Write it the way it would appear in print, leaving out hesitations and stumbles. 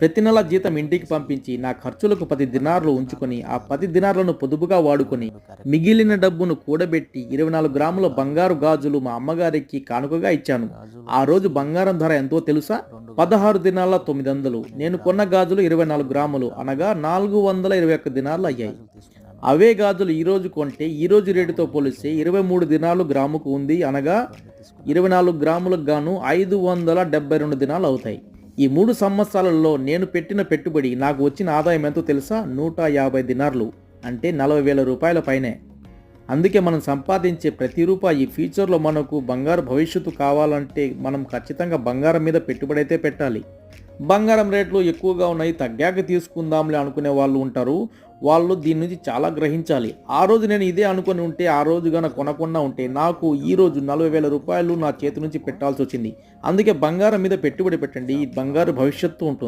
ప్రతి నెల జీతం ఇంటికి పంపించి నా ఖర్చులకు 10 దినార్లు ఉంచుకొని ఆ 10 దినార్లను పొదుపుగా వాడుకొని మిగిలిన డబ్బును కూడబెట్టి 24 గ్రాముల బంగారు గాజులు మా అమ్మగారికి కానుకగా ఇచ్చాను. ఆ రోజు బంగారం ధర ఎంతో తెలుసా? 16 దినాల 900. నేను కొన్న గాజులు 24 గ్రాములు అనగా 421 దినార్లు అయ్యాయి. అవే గాజులు ఈ రోజు కొంటే ఈ రోజు రేటుతో పోలిస్తే 23 దినాలు గ్రాముకు ఉంది అనగా 24 గ్రాములకు గాను 572 దినాలు అవుతాయి. ఈ 3 సంవత్సరాలలో నేను పెట్టిన పెట్టుబడి నాకు వచ్చిన ఆదాయం ఎంతో తెలుసా? 150 దినార్లు, అంటే 40,000 రూపాయల పైనే. అందుకే మనం సంపాదించే ప్రతి రూపాయి ఫ్యూచర్లో మనకు బంగారు భవిష్యత్తు కావాలంటే మనం ఖచ్చితంగా బంగారం మీద పెట్టుబడి అయితే పెట్టాలి. బంగారం రేట్లు ఎక్కువగా ఉన్నాయి, తగ్గాక తీసుకుందాంలే అనుకునే వాళ్ళు ఉంటారు. వాళ్ళు దీని నుంచి చాలా గ్రహించాలి. ఆ రోజు నేను ఇదే అనుకుని ఉంటే, ఆ రోజు గన కొనకుండా ఉంటే నాకు ఈ రోజు 40,000 రూపాయలు నా చేతి నుంచి పెట్టాల్సి వచ్చింది. అందుకే బంగారం మీద పెట్టుబడి పెట్టండి, బంగారు భవిష్యత్తు ఉంటుంది.